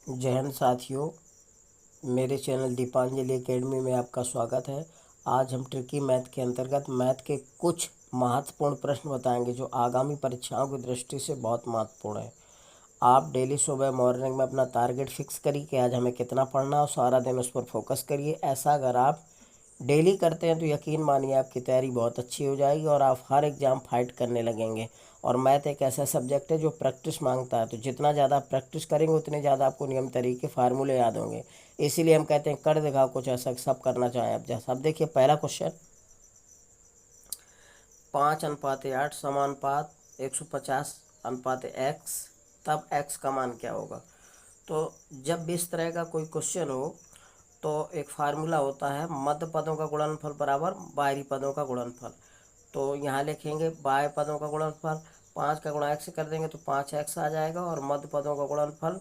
जय हिंद साथियों, मेरे चैनल दीपांजलि एकेडमी में आपका स्वागत है। आज हम ट्रिकी मैथ के अंतर्गत मैथ के कुछ महत्वपूर्ण प्रश्न बताएंगे जो आगामी परीक्षाओं की दृष्टि से बहुत महत्वपूर्ण है। आप डेली सुबह मॉर्निंग में अपना टारगेट फिक्स करिए कि आज हमें कितना पढ़ना है और सारा दिन उस पर फोकस करिए। ऐसा अगर आप डेली करते हैं तो यकीन मानिए आपकी तैयारी बहुत अच्छी हो जाएगी और आप हर एग्ज़ाम फाइट करने लगेंगे। और मैथ एक ऐसा सब्जेक्ट है जो प्रैक्टिस मांगता है, तो जितना ज़्यादा प्रैक्टिस करेंगे उतने ज़्यादा आपको नियम तरीके फार्मूले याद होंगे। इसीलिए हम कहते हैं कर दिखाओ कुछ ऐसा सब करना चाहें आप। जैसा अब देखिए पहला क्वेश्चन, 5:8 समानुपात 150:x, तब x का मान क्या होगा। तो जब भी इस तरह का कोई क्वेश्चन हो तो एक फार्मूला होता है, मध्य पदों का गुणनफल बराबर बाहरी पदों का गुणनफल। तो यहाँ लिखेंगे बाह्य पदों का गुणनफल 5 का गुणा x कर देंगे तो 5x आ जाएगा, और मध्य पदों का गुणनफल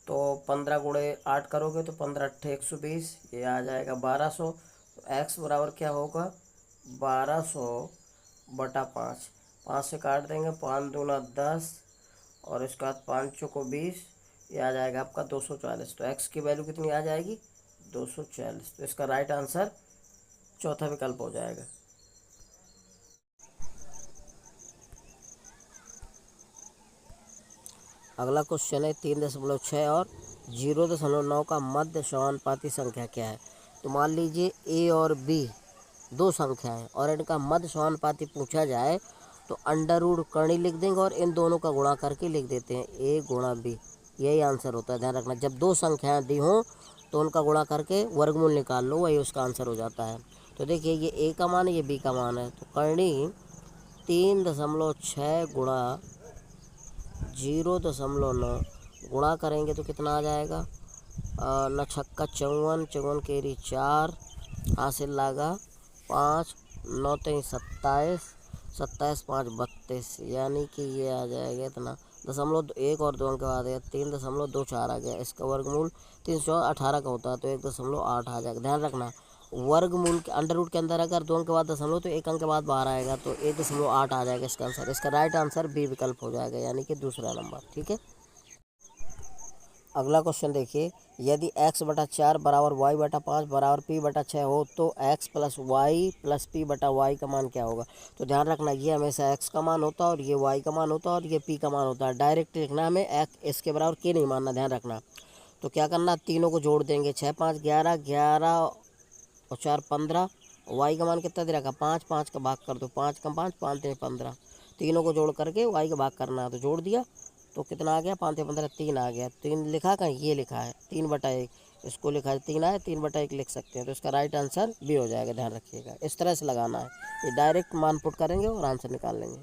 तो 15 गुणे 8 करोगे तो 15 अट्ठे 120, ये आ जाएगा 1200। तो x बराबर क्या होगा 1200 बटा 5। 5 से काट देंगे, 5 दूना 10 और इसका 5 चौको 20, ये आ जाएगा आपका 240। तो x की वैल्यू कितनी आ जाएगी 240। तो इसका राइट आंसर चौथा विकल्प हो जाएगा। अगला क्वेश्चन है 3.6 और 0.9 का मध्य समानुपाती संख्या क्या है। तो मान लीजिए ए और बी दो संख्या है और इनका मध्य समानुपाती पूछा जाए तो अंडर रूट करनी लिख देंगे और इन दोनों का गुणा करके लिख देते हैं ए गुणा बी। यही आंसर होता है। ध्यान रखना, जब दो संख्याएं दी हों तो उनका गुणा करके वर्गमूल निकाल लो, वही उसका आंसर हो जाता है। तो देखिए ये ए का मान है, ये बी का मान है। तो करनी 3.6 गुणा 0.9 गुणा करेंगे तो कितना आ जाएगा, न छक्का 54, 54 केरी 4 हासिल लागा 5, 9 3 27, 27 5 32, यानी कि ये आ जाएगा इतना 1 और 2 के बाद 3.24 आ गया। इसका वर्गमूल 318 का होता है तो 1.8 आ जाएगा। ध्यान रखना, वर्गमूल के अंडर रूट के अंदर अगर 2 अंक के बाद दशमलव तो 1 अंक के बाद बाहर आएगा तो 1.8 आ जाएगा इसका आंसर। इसका राइट आंसर बी विकल्प हो जाएगा, यानी कि दूसरा नंबर। ठीक है, अगला क्वेश्चन देखिए, यदि x बटा 4 बराबर y बटा 5 बराबर p बटा 6 हो तो x plus y plus p बटा y का मान क्या होगा। तो ध्यान रखना, ये हमेशा x का मान होता है और ये y का मान होता है और ये p का मान होता है। डायरेक्ट लिखना, हमें इसके बराबर k नहीं मानना। ध्यान रखना, तो क्या करना, तीनों को जोड़ देंगे। 6 5 11, 11 और 4 15। वाई का मान कितना दे रखा 5, 5 का भाग कर दो, 5 का 5, 5 3 15। तीनों को जोड़ करके वाई का भाग करना है, तो जोड़ दिया तो कितना आ गया 5 3 15 3 आ गया। 3 लिखा कहीं, ये लिखा है 3/1, इसको लिखा है 3 आया, 3/1 लिख सकते हैं। तो इसका राइट आंसर बी हो जाएगा। ध्यान रखिएगा, इस तरह से लगाना है, ये डायरेक्ट मान पुट करेंगे और आंसर निकाल लेंगे।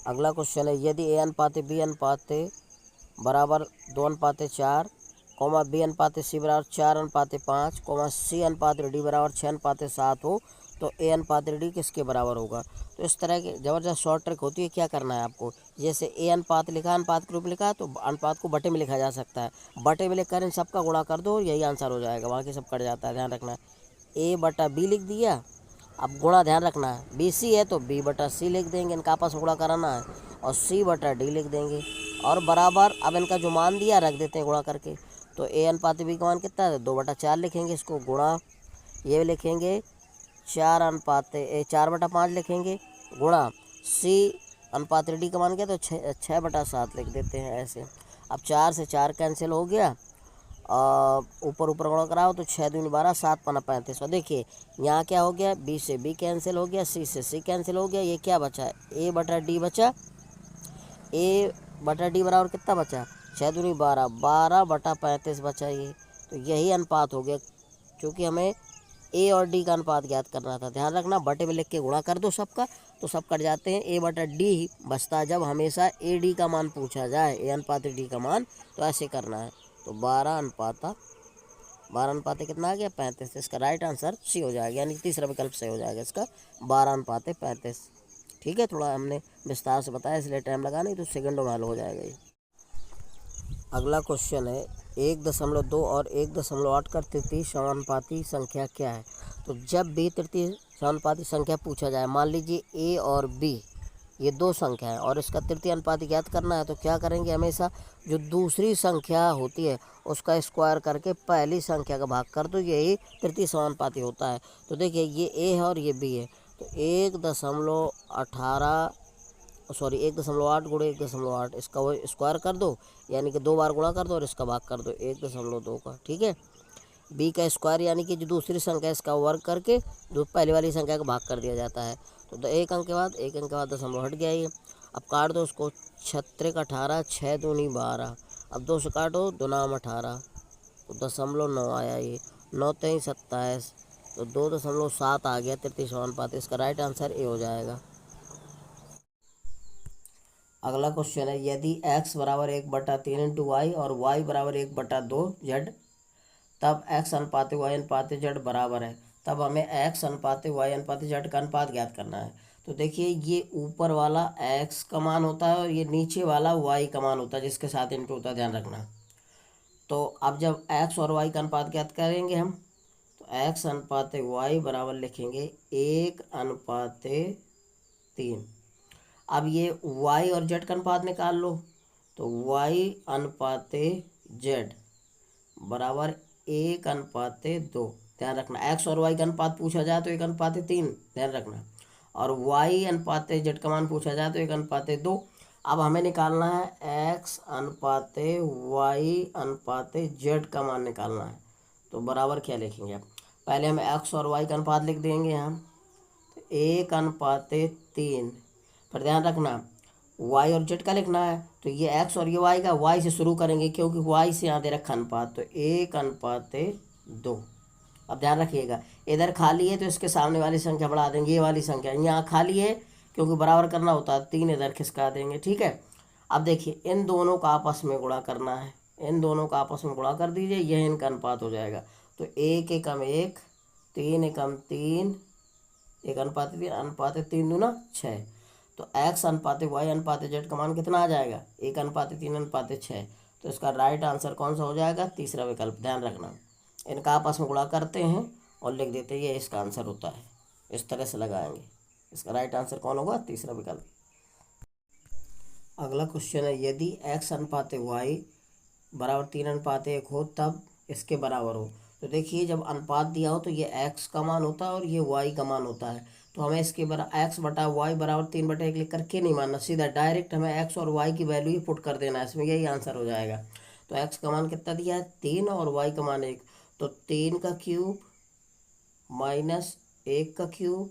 अगला क्वेश्चन है, यदि ए अनुपात बी अनुपात बराबर 2:4, कॉमा बी अनुपात सी बराबर 4:5, कॉमा सी अनुपात डी बराबर 6:7 हो तो ए अनुपात डी किसके बराबर होगा। तो इस तरह की ज़बरदस्त शॉर्ट ट्रिक होती है। क्या करना है आपको, जैसे ए अनुपात लिखा, अनुपात के रूप लिखा तो अनुपात को बटे में लिखा जा सकता है। बटे में लिखकर इन सबका गुणा कर दो, यही आंसर हो जाएगा, बाकी सब कट जाता है। ध्यान रखना, ए बटा बी लिख दिया, अब गुणा ध्यान रखना है, बी सी है तो बी बटा सी लिख देंगे, इनका आपस में गुणा कराना है, और सी बटा डी लिख देंगे और बराबर। अब इनका जो मान दिया रख देते हैं गुणा करके। तो ए अनुपात बी का मान कितना है 2/4 लिखेंगे, इसको गुणा ये लिखेंगे 4/5 लिखेंगे, गुणा सी अनुपात डी का मान क्या तो 6/7 लिख देते हैं ऐसे। अब 4 से 4 कैंसिल हो गया, ऊपर ऊपर गुणा कराओ तो 6 दूनी 12, 7 पन्ना 35। और देखिए यहाँ क्या हो गया, बी से बी कैंसिल हो गया, सी से सी कैंसिल हो गया, ये क्या बचा, ए बटा डी बचा। ए बटा डी बराबर कितना बचा 6 दूनी 12, 12/35 बचा ये। तो यही अनुपात हो गया, क्योंकि हमें ए और डी का अनुपात ज्ञात करना था। ध्यान रखना, बटे में लिख के गुणा कर दो सबका तो सब कट जाते हैं। ए बटा डी बचता है जब हमेशा ए डी का मान पूछा जाए, ए अनुपात डी का मान, तो ऐसे करना है। तो 12 अनुपात कितना आ गया 35। इसका राइट आंसर सी हो जाएगा, यानी तीसरा विकल्प सही हो जाएगा इसका, 12:35। ठीक है, थोड़ा हमने विस्तार से बताया इसलिए टाइम लगा, नहीं तो सेकंडों में हल हो जाएगा ये। अगला क्वेश्चन है, 1.2 और 1.8 का तृतीय समानुपाती संख्या क्या है। तो जब भी तृतीय समानुपाती संख्या पूछा जाए, मान लीजिए ए और बी ये दो संख्या है और इसका तृतीय अनुपात ज्ञात करना है। तो क्या करेंगे, हमेशा जो दूसरी संख्या होती है उसका स्क्वायर करके पहली संख्या का भाग कर दो, यही तृतीय समानुपाती होता है। तो देखिए ये ए है और ये बी है, तो 1.8 गुणे 1.8 इसका वो स्क्वायर कर दो, यानी कि 2 बार गुणा कर दो और इसका भाग कर दो 1.2 का। ठीक है, बी का स्क्वायर यानी कि जो दूसरी संख्या है इसका वर्ग करके जो पहले वाली संख्या का भाग कर दिया जाता है। तो एक अंक के बाद दशमलव हट गया ये। अब काट दो उसको, 6×18 6 दूनी 12, अब 2 से काटो, 2 नाम 18, तो 0.9 आया ये, 9×3 27, तो 2.7 आ गया तृतीय समानुपात। इसका राइट आंसर ए हो जाएगा। अगला क्वेश्चन है, यदि x बराबर 1/3 इंटू वाई और y बराबर 1/2 जेड, तब x अनुपात y अनुपात जेड बराबर है। तब हमें x अनुपात y अनुपात जेड का अनुपात ज्ञात करना है। तो देखिए ये ऊपर वाला x का मान होता है और ये नीचे वाला y का मान होता है, जिसके साथ इंटू होता है, ध्यान रखना। तो अब जब x और y का अनुपात ज्ञात करेंगे हम, तो x अनुपात y बराबर लिखेंगे 1/3। अब ये y और z का अनुपात निकाल लो, तो y अनुपात z बराबर 1/2। ध्यान रखना, x और y का अनुपात पूछा जाए तो 1/3, ध्यान रखना, और y अनुपात z का मान पूछा जाए तो 1/2। अब हमें निकालना है x अनुपात y अनुपात z का मान निकालना है। तो बराबर क्या लिखेंगे, अब पहले हम x और y का अनुपात लिख देंगे हम, तो 1/3। पर ध्यान रखना y और z का लिखना है, तो ये x और ये y का, y से शुरू करेंगे क्योंकि y से यहाँ दे रखा अनुपात, तो 1/2। अब ध्यान रखिएगा, इधर खाली है तो इसके सामने वाली संख्या बढ़ा देंगे, ये वाली संख्या यहाँ खाली है क्योंकि बराबर करना होता है, 3 इधर खिसका देंगे। ठीक है, अब देखिए इन दोनों का आपस में गुणा करना है, इन दोनों का आपस में गुणा कर दीजिए, यह इनका अनुपात हो जाएगा। तो 1 × 1 = 1, 3 × 3 1/3, अनुपात 3 दूना 6। तो x अनुपात y अनुपात z का मान कितना आ जाएगा, 1/3 = 6। तो इसका राइट आंसर कौन सा हो जाएगा, तीसरा विकल्प। ध्यान रखना, इनका आपस में गुणा करते हैं और लिख देते हैं, ये इसका आंसर होता है। इस तरह से लगाएंगे, इसका राइट आंसर कौन होगा, तीसरा विकल्प। अगला क्वेश्चन है, यदि x अनुपात y बराबर 3:1 हो तब इसके बराबर हो। तो देखिए जब अनुपात दिया हो तो ये x का मान होता है और ये y का मान होता है। तो हमें इसके x बटा y बराबर 3/1 लिख करके नहीं मानना, सीधा डायरेक्ट हमें x और y की वैल्यू ही पुट कर देना है, इसमें यही आंसर हो जाएगा। तो x का मान कितना दिया है, 3, और y का मान 1, तो 3 का क्यूब माइनस 1 का क्यूब,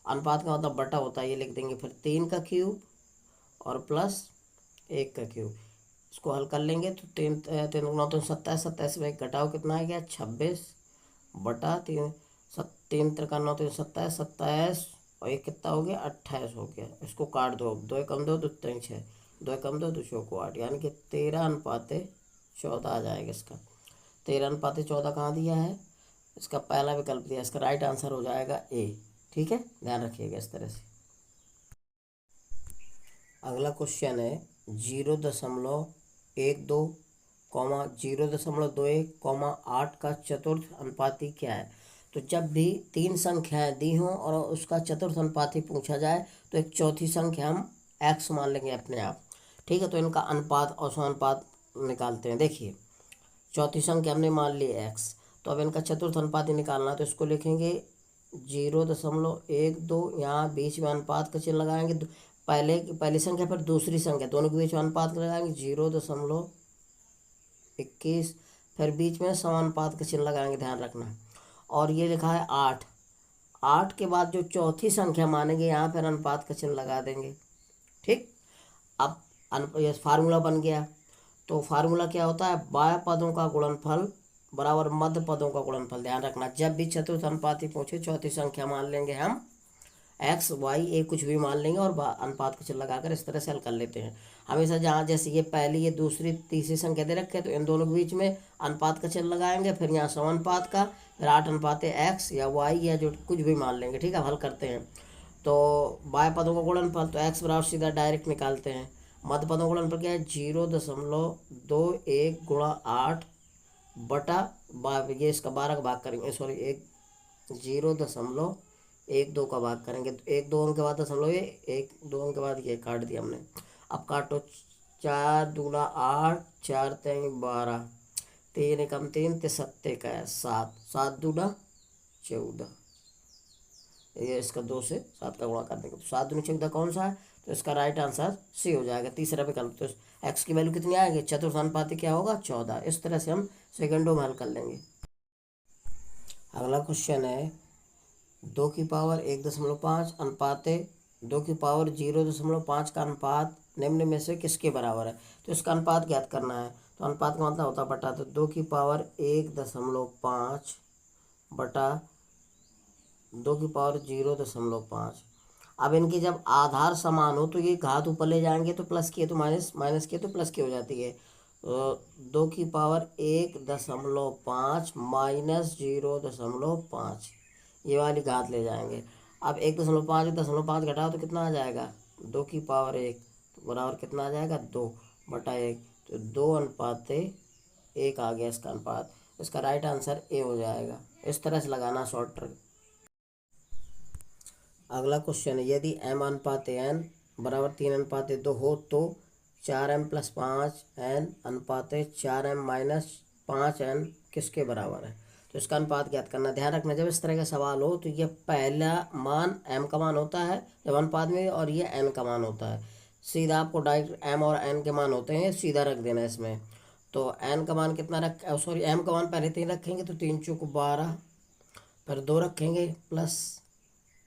अनुपात का मतलब बटा होता है, ये लिख देंगे, फिर 3 का क्यूब और प्लस 1 का क्यूब। इसको हल कर लेंगे तो 3 3 9 तो 27, 27 में 1 घटाओ कितना आ गया, 26/3, 3 × 9 तो 27, 27 और 1 कितना हो गया, 28 हो गया। इसको काट दो, अब 2 कम 2 2 3 6, 2 कम 2 2 4 8, यानी कि 13:14 आ जाएगा इसका। 13:14 कहाँ दिया है, इसका पहला विकल्प दिया, इसका राइट आंसर हो जाएगा ए। ठीक है, ध्यान रखिएगा इस तरह से। अगला क्वेश्चन है, 0.12, 0.21, 8 का चतुर्थ अनुपाती क्या है। तो जब भी 3 संख्याएं दी हों और उसका चतुर्थ अनुपाती पूछा जाए तो एक चौथी संख्या हम x मान लेंगे अपने आप। ठीक है, तो इनका अनुपात और समानुपात निकालते हैं। देखिए चौथी संख्या हमने मान ली x, तो अब इनका चतुर्थ अनुपाती निकालना है, तो इसको लिखेंगे 0.12, यहाँ बीच में अनुपात का चिन्ह लगाएंगे, पहली संख्या पर दूसरी संख्या, दोनों के बीच में अनुपात लगाएंगे 0.21, फिर बीच में समानुपात का चिन्ह लगाएंगे, ध्यान रखना। और ये लिखा है 8, 8 के बाद जो चौथी संख्या मानेंगे यहाँ पर अनुपात का चिन्ह लगा देंगे। ठीक, अब ये फार्मूला बन गया। तो फार्मूला क्या होता है, बाह्य पदों का गुणनफल बराबर मध्य पदों का गुणनफल। ध्यान रखना, जब भी चतुर्थ अनुपाती पूछे चौथी संख्या मान लेंगे हम, x y a कुछ भी मान लेंगे और अनुपात का चिन्ह लगाकर इस तरह से हल कर लेते हैं। हमेशा जहाँ जैसे ये पहली, ये दूसरी, तीसरी संख्या दे रखे तो इन दोनों के बीच में अनुपात का चिन्ह लगाएंगे, फिर यहाँ समानुपात का, फिर 8:x या y या जो कुछ भी मान लेंगे। ठीक है, हल करते हैं। तो बाह्य पदों का गुणनफल, तो x बराबर सीधा डायरेक्ट निकालते हैं। मध्य पदों का गुणनफल क्या है, 0.21 × 8 बटा ये इसका 12 का भाग करेंगे, सॉरी 0.21 एक दो का भाग करेंगे तो एक दो अंक के बाद दशमलव, ये एक दो अंक के बाद ये काट दिया हमने। अब काटो, 4 दूना 8, 4 3 12, 3 एकम 3, तिसत्ते का है 7, 7 दूना 14। ये इसका 2 से 7 का गुणा कर देंगे तो 7 दूनी 14 कौन सा है, तो इसका राइट आंसर सी हो जाएगा, तीसरा विकल्प। तो एक्स की वैल्यू कितनी आएगी, चतुर्थानुपाती क्या होगा, 14। इस तरह से हम सेकंडों में हल कर लेंगे। अगला क्वेश्चन है 2 की पावर 1.5 अनुपाते 2 की पावर 0.5 का अनुपात निम्न में से किसके बराबर है। तो इसका अनुपात ज्ञात करना है। तो अनुपात का मतलब होता है बटा, तो 2 की पावर 1.5 बटा 2 की पावर 0.5। अब इनकी जब आधार समान हो तो ये घात ऊपर ले जाएंगे तो प्लस किए तो माइनस, माइनस किए तो प्लस की हो जाती है। तो 2 की पावर 1.5 माइनस 0.5, ये वाली घात ले जाएंगे। अब 1.5 घटाओ तो कितना आ जाएगा, 2 की पावर 1 तो बराबर कितना आ जाएगा, 2/1। तो 2:1 आ गया इसका अनुपात। इसका राइट आंसर ए हो जाएगा। इस तरह से लगाना शॉर्ट ट्रिक। अगला क्वेश्चन है यदि m/n बराबर 3:2 हो तो 4m+5n/4m-5n किसके बराबर है। तो इसका अनुपात ज्ञात करना। ध्यान रखना जब इस तरह का सवाल हो तो ये पहला मान m का मान होता है जब अनुपात में, और ये n का मान होता है। सीधा आपको डायरेक्ट m और n के मान होते हैं, सीधा रख देना इसमें। तो n का मान कितना सॉरी m का मान पहले 3 रखेंगे तो 3 चौक 12, फिर 2 रखेंगे प्लस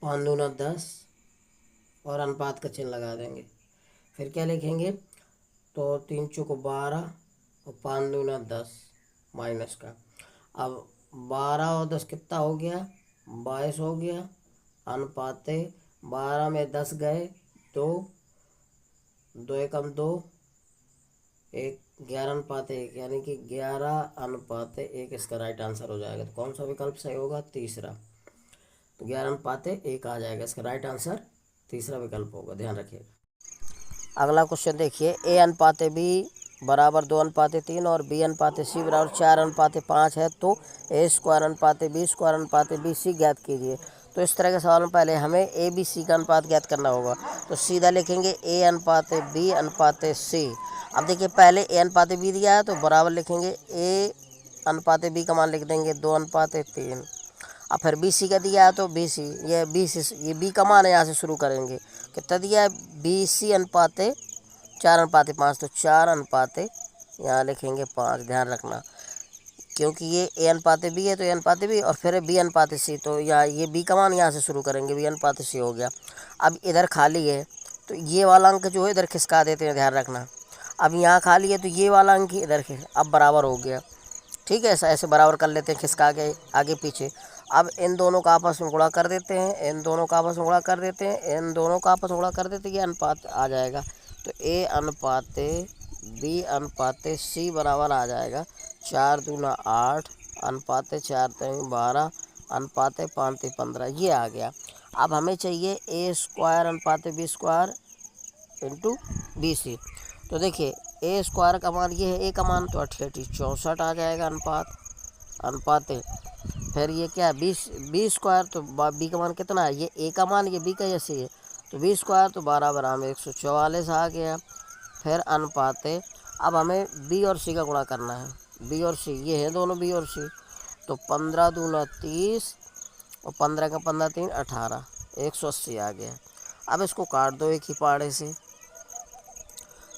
5 दूना 10 और अनुपात का चिन्ह लगा देंगे। फिर क्या लिखेंगे, तो 3 चौक 12 और 5 दूना 10 माइनस का। अब 12 और 10 कितना हो गया, 22 हो गया। अनुपाते 12 में 10 गए, 2 2 एकम 2, 11:1 यानी कि 11:1 इसका राइट आंसर हो जाएगा। तो कौन सा विकल्प सही होगा, तीसरा। तो 11:1 आ जाएगा, इसका राइट आंसर तीसरा विकल्प होगा, ध्यान रखिएगा। अगला क्वेश्चन देखिए, a/b बराबर 2:3 और b/c बराबर 4:5 है तो a²/b²/bc ज्ञात कीजिए। तो इस तरह के सवाल में पहले हमें ए बी सी का अनुपात ज्ञात करना होगा। तो सीधा लिखेंगे a/b/c। अब देखिए पहले a/b दिया है तो बराबर लिखेंगे a/b का मान लिख देंगे 2:3। अब फिर बी सी का दिया है तो बी सी, ये बी सी, ये बी का मान है, यहाँ से शुरू करेंगे। कितना दिया है, BC/4:5, तो 4:5 यहाँ लिखेंगे 5। ध्यान रखना क्योंकि ये a/b है तो a/b और फिर b/c, तो यहाँ ये b का मान यहाँ से शुरू करेंगे, b/c हो गया। अब इधर खाली है तो ये वाला अंक जो है इधर खिसका देते हैं, ध्यान रखना। अब यहाँ खाली है तो ये वाला अंक इधर अब बराबर हो गया। ठीक है, ऐसा ऐसे बराबर कर लेते हैं खिसका के आगे पीछे। अब इन दोनों का आपस में गुणा कर देते हैं, इन दोनों का आपस में गुणा कर देते हैं, इन दोनों का आपस में गुणा कर देते हैं, ये अनुपात आ जाएगा। तो a/b/c बराबर आ जाएगा 4 दूना 8 अनुपाते 4 3 12 अनुपाते 5 3 15, ये आ गया। अब हमें चाहिए a² /b² इंटू BC। तो देखिए a² का मान ये है, a का मान तो 68 64 आ जाएगा अनुपाते। फिर ये क्या है, b² तो b का मान कितना है, ये a का मान, ये b का जैसे है, तो b² तो 12 = 144 आ गया। फिर अनुपाते, अब हमें b और c का गुणा करना है, b और c ये है दोनों b और c। तो 15 दूना 30 और 15 का 15 3 18, 180 आ गया। अब इसको काट दो एक ही पाड़े से।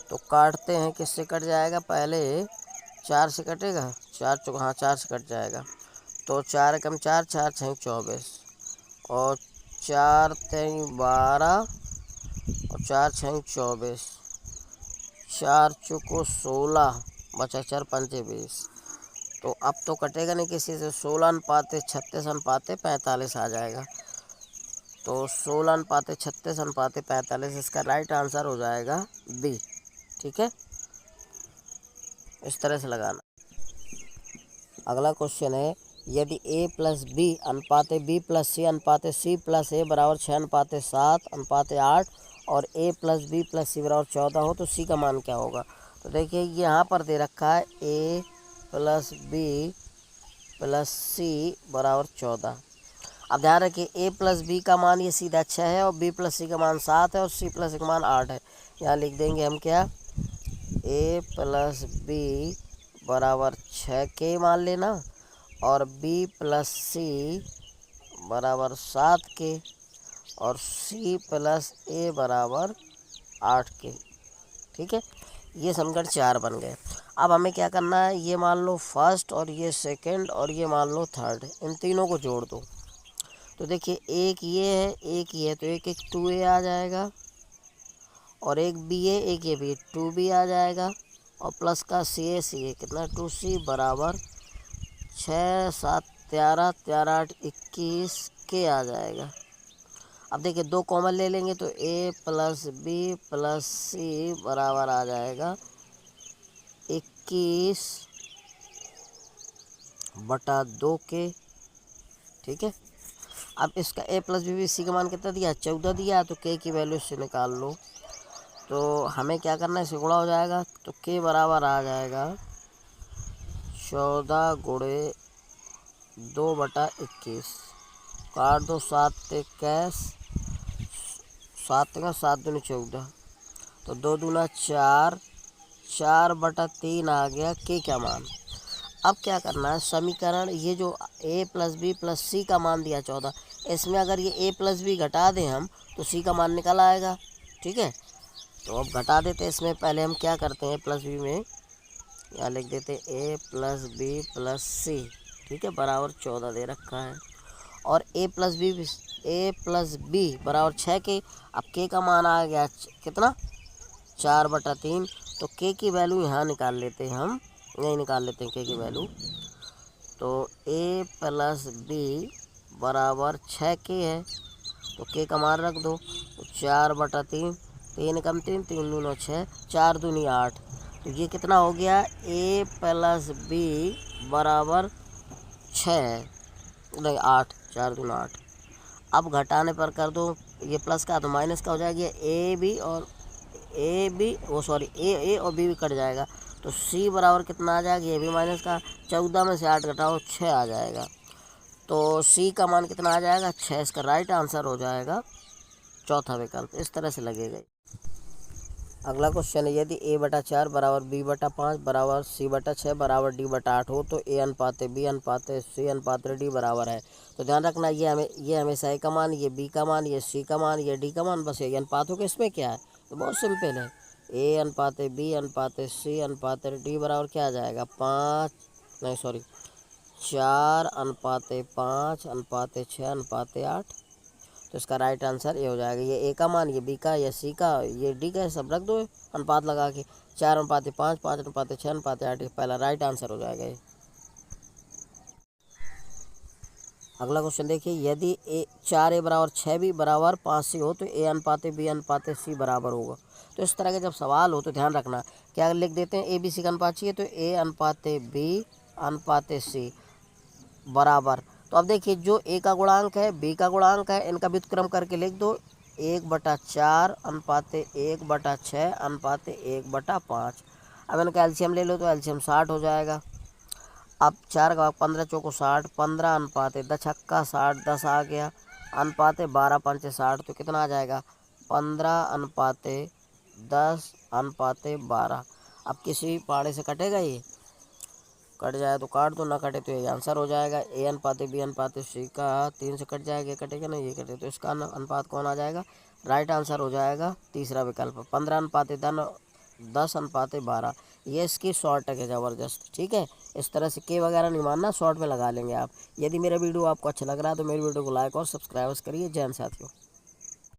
तो काटते हैं, किससे कट जाएगा, पहले 4 से कटेगा, 4 चौक, हाँ 4 से कट जाएगा। तो 4 एकम 4, 4 6 24 और 4 3 12 और 4 6 24, 4 चौको 16 बचा 4 पंचे 20। तो अब तो कटेगा नहीं किसी से, 16:36:45 आ जाएगा। तो 16:36:45 इसका राइट आंसर हो जाएगा बी। ठीक है, इस तरह से लगाना। अगला क्वेश्चन है यदि a+b/b+c/c+a बराबर 6:7:8 और a+b+c बराबर 14 हो तो c का मान क्या होगा। तो देखिए यहाँ पर दे रखा है a+b+c बराबर 14। अब ध्यान रखिए ए प्लस बी का मान ये सीधा 6 है और बी प्लस सी का मान 7 है और सी प्लस सी का मान 8 है। यहाँ लिख देंगे हम क्या, ए प्लस बी बराबर 6 के मान लेना और बी प्लस सी बराबर 7 के और सी प्लस ए बराबर 8 के। ठीक है, ये समीकरण 4 बन गए। अब हमें क्या करना है, ये मान लो फर्स्ट और ये सेकंड और ये मान लो थर्ड, इन तीनों को जोड़ दो। तो देखिए एक ये है एक ये है, तो एक एक 2a आ जाएगा और एक बी है एक ये भी 2b आ जाएगा और प्लस का सी ए कितना 2c बराबर 6 7 13 13 8 21 के आ जाएगा। अब देखिए दो कॉमन ले लेंगे तो a प्लस बी प्लस सी बराबर आ जाएगा 21/2 के। ठीक है, अब इसका a प्लस बी सी का मान कितना दिया, 14 दिया, तो k की वैल्यू इससे निकाल लो। तो हमें क्या करना है, इसे गुणा हो जाएगा तो k बराबर आ जाएगा 14 गुणे 2/21। काट दो 7 21 7 का 7 दूनी 14 तो 2 दूना 4 4/3 आ गया k का मान। अब क्या करना है, समीकरण ये जो a प्लस बी प्लस सी का मान दिया 14, इसमें अगर ये a प्लस बी घटा दें हम तो c का मान निकल आएगा। ठीक है, तो अब घटा देते हैं। इसमें पहले हम क्या करते हैं, प्लस बी में यहाँ लिख देते हैं a प्लस बी प्लस सी। ठीक है, बराबर 14 दे रखा है और a प्लस बी बराबर 6 के। अब k का मान आ गया कितना 4/3, तो k की वैल्यू यहाँ निकाल लेते हैं हम, यही निकाल लेते हैं k की वैल्यू। तो a प्लस बी बराबर 6 के है तो k का मान रख दो, तो 4/3 3 कम 3 3 दूनी 6 4 दूनी 8, तो ये कितना हो गया a प्लस बी बराबर 6 नहीं 8 4 दूना 8। अब घटाने पर कर दो, ये प्लस का तो माइनस का हो जाएगा, ए बी और ए और बी भी कट जाएगा तो सी बराबर कितना आ जाएगा, ये भी माइनस का 14 में से 8 घटाओ 6 आ जाएगा। तो सी का मान कितना आ जाएगा 6, इसका राइट आंसर हो जाएगा चौथा विकल्प। इस तरह से लगेगा। अगला क्वेश्चन है, यदि a/4 बराबर b/5 बराबर c/6 बराबर d/8 हो तो a अनुपात b अनुपात c अनुपात d बराबर है। तो ध्यान रखना ये हमेशा a का मान, ये b का मान, ये c का मान, ये d का मान, बस ये अनुपात होगा। इसमें क्या है, तो बहुत सिंपल है, a अनुपात b अनुपात c अनुपात d बराबर क्या आ जाएगा 4/5 अनुपात 6 अनुपात 8। तो इसका राइट आंसर ये हो जाएगा, ये ए का मान, ये बी का, ये सी का, ये डी का, सब रख दो अनुपात लगा के 4/5 5/6 अनुपात 8, पहला राइट आंसर हो जाएगा ये। अगला क्वेश्चन देखिए, यदि 4a बराबर 6b बराबर 5c हो तो a अनुपात b अनुपात c बराबर होगा। तो इस तरह के जब सवाल हो तो ध्यान रखना क्या लिख देते हैं, a b c का अनुपात चाहिए तो a अनुपात b अनुपात c बराबर। तो अब देखिए जो a का गुणांक है b का गुणांक है, इनका व्युत्क्रम करके लिख दो 1/4 अनुपात 1/6 अनुपात 1/5। अब इनका एलसीएम ले लो तो एलसीएम 60 हो जाएगा। अब 4 का 15 चौको 60 15 अनुपात 10 छक्का 60 10 आ गया अनुपात 12 पंचे 60, तो कितना आ जाएगा 15 अनुपात 10 अनुपात 12। अब किसी पहाड़े से कटेगा, ये कट जाए तो काट दो, ना कटे तो ये आंसर हो जाएगा a अनुपात b अनुपात c का 3 से कट जाएगा, कटेगा ना, ये कटे तो इसका अनुपात कौन आ जाएगा, राइट आंसर हो जाएगा तीसरा विकल्प 15 अनुपात 10 अनुपात 12। ये इसकी शॉर्ट है ज़बरदस्त। ठीक है, इस तरह से के वगैरह नहीं मानना, शॉर्ट में लगा लेंगे आप। यदि मेरा वीडियो आपको अच्छा लग रहा है तो मेरी वीडियो को लाइक और सब्सक्राइब करिए। जय हिंद साथियों।